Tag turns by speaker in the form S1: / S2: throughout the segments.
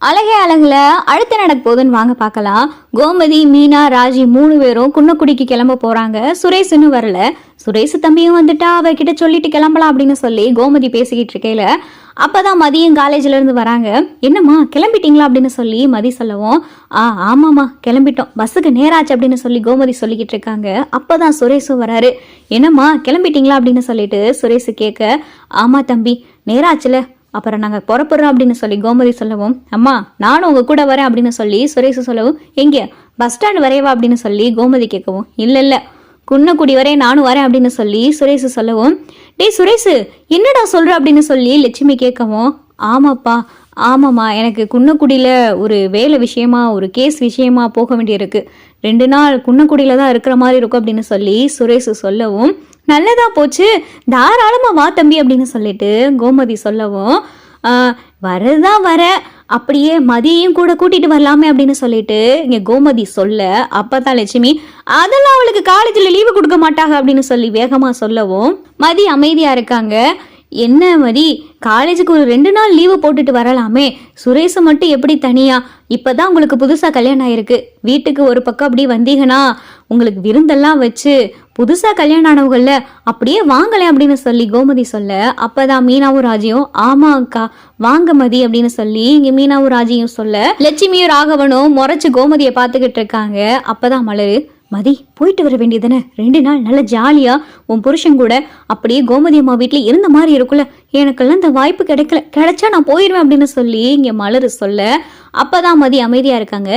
S1: அழகே அழகுல அடுத்து நடக்க போகுதுன்னு வாங்க பார்க்கலாம். கோமதி, மீனா, ராஜி 3 பேரும் குன்னக்குடிக்கு கிளம்ப போறாங்க. சுரேஷ் இன்னும் வரல. சுரேஷ் தம்பியும் வந்துட்டா அவகிட்ட சொல்லிட்டு கிளம்பலாம் அப்படின்னு சொல்லி கோமதி பேசிக்கிட்டு இருக்கையில அப்பதான் மதியம் காலேஜ்ல இருந்து வராங்க. என்னம்மா கிளம்பிட்டீங்களா அப்படின்னு சொல்லி மதி சொல்லவும், ஆமாம்மா கிளம்பிட்டோம், பஸ்ஸுக்கு நேராச்சு அப்படின்னு சொல்லி கோமதி சொல்லிக்கிட்டு இருக்காங்க. அப்பதான் சுரேஷும் வராரு. என்னம்மா கிளம்பிட்டீங்களா அப்படின்னு சொல்லிட்டு சுரேஷ் கேட்க, ஆமா தம்பி நேராச்சுல, அப்புறம் நாங்கள் புறப்படுறோம் அப்படின்னு சொல்லி கோமதி சொல்லவும், அம்மா நானும் உங்க கூட வரேன் அப்படின்னு சொல்லி சுரேஷ் சொல்லவும், எங்கே பஸ் ஸ்டாண்ட் வரையவா அப்படின்னு சொல்லி கோமதி கேட்கவும், இல்லை குன்னக்குடி வரைய நானும் வரேன் அப்படின்னு சொல்லி சுரேஷ் சொல்லவும், டேய் சுரேஷ் என்னடா சொல்ற அப்படின்னு சொல்லி லட்சுமி கேட்கவும், ஆமாம்மா எனக்கு குன்னக்குடியில் ஒரு வேலை விஷயமா ஒரு கேஸ் விஷயமா போக வேண்டியிருக்கு, 2 நாள் குன்னக்குடியில் தான் இருக்கிற மாதிரி இருக்கும் அப்படின்னு சொல்லி சுரேஷ் சொல்லவும், நல்லதா போச்சு தாராளமா வா தம்பி அப்படின்னு சொல்லிட்டு கோமதி சொல்லவும், வரதான் வர அப்படியே மதியையும் கூட கூட்டிட்டு வரலாமே அப்படின்னு சொல்லிட்டு இங்க கோமதி சொல்ல, அப்பதான் லட்சுமி அதெல்லாம் அவளுக்கு காலேஜ்ல லீவு கொடுக்க மாட்டாங்க அப்படின்னு சொல்லி வேகமா சொல்லவும் மதி அமைதியா இருக்காங்க. என்ன மதி காலேஜுக்கு ஒரு 2 நாள் லீவு போட்டுட்டு வரலாமே, சுரேஷ் மட்டும் எப்படி தனியா, இப்பதான் உங்களுக்கு புதுசா கல்யாணம் ஆயிருக்கு, வீட்டுக்கு ஒரு பக்கம் அப்படி வந்தீங்கன்னா உங்களுக்கு விருந்தெல்லாம் வச்சு புதுசா கல்யாணம் ஆனவங்கள்ல அப்படியே வாங்கலை அப்படின்னு சொல்லி கோமதி சொல்ல, அப்பதான் மீனாவும் ராஜியும் ஆமா அக்கா வாங்க மதி அப்படின்னு சொல்லி இங்க மீனாவும் ராஜியும் சொல்ல, லட்சுமியும் ராகவனும் முறைச்சு கோமதியை பார்த்துக்கிட்டு இருக்காங்க. அப்பதான் மலரு, மதி போயிட்டு வர வேண்டியதுன்னு 2 நாள் நல்ல ஜாலியா உன் புருஷன் கூட அப்படியே கோமதி அம்மா வீட்டுல இருந்த மாதிரி இருக்குல்ல, எனக்கெல்லாம் இந்த வாய்ப்பு கிடைச்சா நான் போயிடுவேன் அப்படின்னு சொல்லி இங்க மலரு சொல்ல, அப்பதான் மதி அமைதியா இருக்காங்க.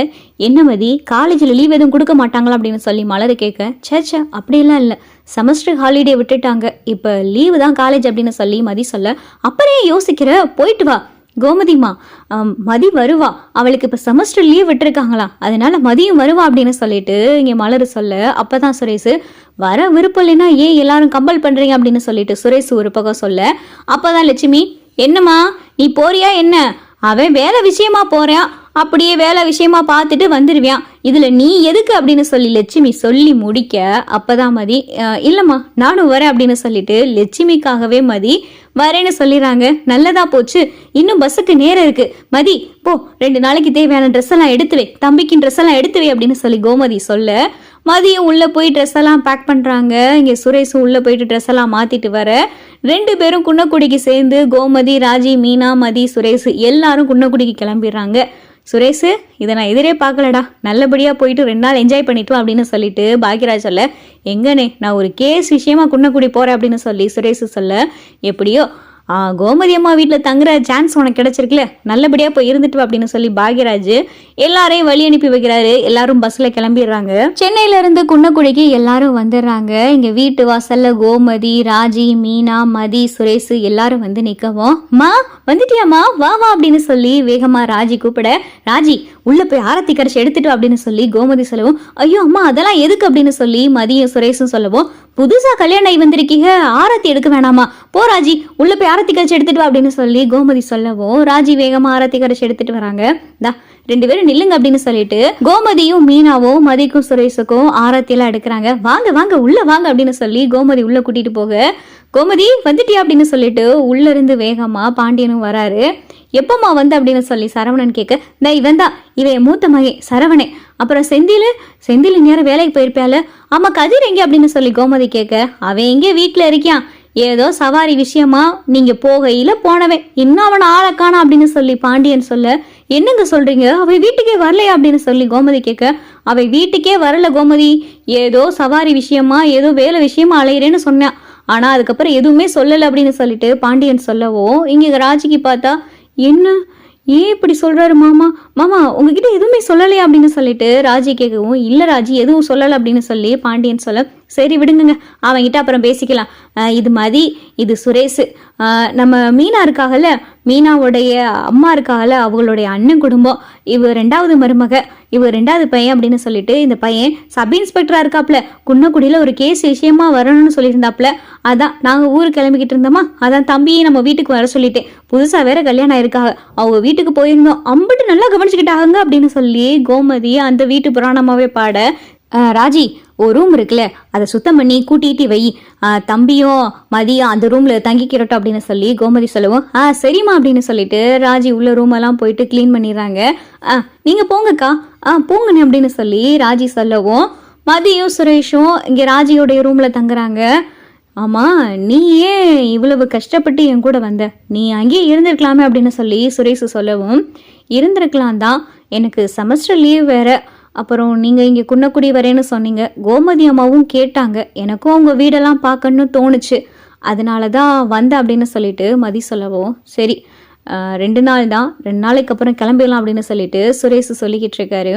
S1: என்ன மதி காலேஜ்ல லீவ் எதுவும் கொடுக்க மாட்டாங்களா அப்படின்னு சொல்லி மலரு கேட்க, சேச்சா அப்படியெல்லாம் இல்லை, செமஸ்டர் ஹாலிடே விட்டுட்டாங்க, இப்ப லீவு தான் காலேஜ் அப்படின்னு சொல்லி மதி சொல்ல, அப்புறம் யோசிக்கிற போயிட்டு வா கோமதிமா, மதி வருவா, அவளுக்கு இப்ப செமஸ்டர் லீவ் விட்டுருக்காங்களா, அதனால மதியம் வருவா அப்படின்னு சொல்லிட்டு இங்க மலரு சொல்ல, அப்பதான் சுரேஷ் வர விருப்பம் இல்லைன்னா ஏன் எல்லாரும் கம்பல் பண்றீங்க அப்படின்னு சொல்லிட்டு சுரேஷ் ஒரு பக்கம் சொல்ல, அப்பதான் லட்சுமி, என்னம்மா நீ போறியா என்ன, அவன் வேலை விஷயமா போறான், அப்படியே வேலை விஷயமா பார்த்துட்டு வந்துடுவியான், இதுல நீ எதுக்கு அப்படின்னு சொல்லி லட்சுமி சொல்லி முடிக்க, அப்பதான் மதி இல்லம்மா நானும் வரேன் அப்படின்னு சொல்லிட்டு லட்சுமிக்காகவே மதி வரேன்னு சொல்லிடுறாங்க. நல்லதா போச்சு, இன்னும் பஸ்ஸுக்கு நேரம் இருக்கு, மதி போ 2 நாளைக்கு தேவையான ட்ரெஸ் எல்லாம் எடுத்துவே, தம்பிக்கு ட்ரெஸ் எல்லாம் எடுத்துவே அப்படின்னு சொல்லி கோமதி சொல்ல, மதியம் உள்ள போய் ட்ரெஸ் எல்லாம் பேக் பண்றாங்க. இங்க சுரேஷும் உள்ள போயிட்டு ட்ரெஸ் எல்லாம் மாத்திட்டு வர 2 பேரும் குன்னக்குடிக்கு சேர்ந்து கோமதி, ராஜி, மீனா, மதி, சுரேஷ் எல்லாரும் குன்னக்குடிக்கு கிளம்பிடுறாங்க. சுரேஷ் இதை நான் எதிரே பார்க்கலடா, நல்லபடியா போயிட்டு 2 நாள் என்ஜாய் பண்ணிட்டு அப்படின்னு சொல்லிட்டு பாக்யராஜ் சொல்ல, எங்கனே நான் ஒரு கேஸ் விஷயமா குன்னக்குடி போறேன் அப்படின்னு சொல்லி சுரேஷ் சொல்ல, எப்படியோ கோமதி அம்மா வீட்டில் தங்குற சான்ஸ் உனக்கு கிடைச்சிருக்குல்ல, நல்லபடியா போய் இருந்துட்டு அப்படின்னு சொல்லி பாக்யராஜ் எல்லாரையும் வழி அனுப்பி வைக்கிறாரு. எல்லாரும் பஸ்ல கிளம்பிடுறாங்க. சென்னையில இருந்து குன்னக்குடிக்கு எல்லாரும் வந்துடுறாங்க. இங்க வீட்டு வாசல்ல கோமதி, ராஜி, மீனா, மதி, சுரேஷ் எல்லாரும் வந்து நிக்கவும், மா வந்துட்டியாமா வா வா அப்படின்னு சொல்லி வேகமா ராஜி கூப்பிட, ராஜி உள்ள போய் ஆரத்தி கரைச்சி எடுத்துட்டு அப்படின்னு சொல்லி கோமதி சொல்லவும், ஐயோ அம்மா அதெல்லாம் எதுக்கு அப்படின்னு சொல்லி மதியும் சுரேஷும் சொல்லவும், புதுசா கல்யாணம் ஆகி வந்திருக்கீங்க, ஆரத்தி எடுக்க வேணாமா, போ ராஜி உள்ள போய் ஆரத்தி கரைச்சி எடுத்துட்டு வா அப்படின்னு சொல்லி கோமதி சொல்லவும், ராஜி வேகமா ஆரத்தி கரைச்சி எடுத்துட்டு வராங்க. 2 பேரும் நில்லுங்க அப்படின்னு சொல்லிட்டு கோமதியும் மீனாவும் மதிக்கும் சுரேஷுக்கும் ஆரத்தி எல்லாம் எடுக்கிறாங்க. வாங்க வாங்க உள்ள வாங்க அப்படின்னு சொல்லி கோமதி உள்ள கூட்டிட்டு போக, கோமதி வந்துட்டியா அப்படின்னு சொல்லிட்டு உள்ள இருந்து வேகமா பாண்டியனும் வராரு. எப்பமா வந்து அப்படின்னு சொல்லி சரவணன் கேட்க, இவன் தான் இவன் மூத்த மகன் சரவணே, அப்புறம் செந்தில் நேரம் வேலைக்கு போயிருப்பால, ஆமா கதிர் எங்க அப்படின்னு சொல்லி கோமதி கேட்க, அவன் எங்க வீட்டுல இருக்கான், ஏதோ சவாரி விஷயமா நீங்க போகையில போனவன், இன்னும் அவனை ஆளக்கானா அப்படின்னு சொல்லி பாண்டியன் சொல்ல, என்னங்க சொல்றீங்க, அவை வீட்டுக்கே வரலையா அப்படின்னு சொல்லி கோமதி கேட்க, அவை வீட்டுக்கே வரல கோமதி, ஏதோ சவாரி விஷயமா ஏதோ வேலை விஷயமா அலையிறேன்னு சொன்னான், ஆனா அதுக்கப்புறம் எதுவுமே சொல்லல அப்படின்னு சொல்லிட்டு பாண்டியன் சொல்லவும், இங்க ராஜிக்கு பார்த்தா, என்ன ஏன் இப்படி சொல்றாரு மாமா உங்ககிட்ட எதுவுமே சொல்லலையா அப்படின்னு சொல்லிட்டு ராஜி கேட்கவும், இல்ல ராஜி எதுவும் சொல்லலை அப்படின்னு சொல்லி பாண்டியன் சொல்ல, சரி விடுங்க அவன்கிட்ட அப்புறம் பேசிக்கலாம், இது மதி இது சுரேஷ், நம்ம மீனா இருக்காகல, மீனாவுடைய அம்மா இருக்காகல, அவங்களுடைய அண்ணன் குடும்பம், இவ 2வது மருமக, இவ 2வது பையன் அப்படின்னு சொல்லிட்டு, இந்த பையன் சப் இன்ஸ்பெக்டரா இருக்காப்ல, குன்னக்குடியில ஒரு கேஸ் விஷயமா வரணும்னு சொல்லியிருந்தாப்ல, அதான் நாங்க ஊருக்கு கிளம்பிக்கிட்டு இருந்தோமா, அதான் தம்பியை நம்ம வீட்டுக்கு வர சொல்லிட்டேன், புதுசா வேற கல்யாணம் ஆயிருக்காங்க, அவங்க வீட்டுக்கு போயிருந்தோம், அம்பிட்டு நல்லா கவனிச்சுக்கிட்டாங்க அப்படின்னு சொல்லி கோமதி அந்த வீட்டு புராணமாவே பாட, ராஜி ஒரு ரூம் இருக்குல்ல அதை சுத்தம் பண்ணி கூட்டிட்டு வை, தம்பியும் மதியம் அந்த ரூம்ல தங்கிக்கிறட்டும் அப்படின்னு சொல்லி கோமதி சொல்லவும் சரிம்மா அப்படின்னு சொல்லிட்டு ராஜி உள்ள ரூம் எல்லாம் போயிட்டு கிளீன் பண்ணிடுறாங்க. நீங்க போங்கக்கா, போங்கண்ணே அப்படின்னு சொல்லி ராஜி சொல்லவும் மதியும் சுரேஷும் இங்க ராஜியோடைய ரூம்ல தங்குறாங்க. ஆமா, நீ ஏன் இவ்வளவு கஷ்டப்பட்டு என் கூட வந்த, நீ அங்கேயே இருந்திருக்கலாமே அப்படின்னு சொல்லி சுரேஷ் சொல்லவும் இருந்திருக்கலாம் தான், எனக்கு செமஸ்டர் லீவ் வேற, அப்புறம் நீங்கள் இங்கே குன்னக்குடி வரேன்னு சொன்னீங்க, கோமதி அம்மாவும் கேட்டாங்க, எனக்கும் அவங்க வீடெல்லாம் பார்க்கணுன்னு தோணுச்சு, அதனால தான் வந்த அப்படின்னு சொல்லிட்டு மதி சொல்லவும் சரி 2 நாள் தான், 2 நாளைக்கு அப்புறம் கிளம்பிடலாம் அப்படின்னு சொல்லிட்டு சுரேஷ் சொல்லிக்கிட்டு இருக்காரு.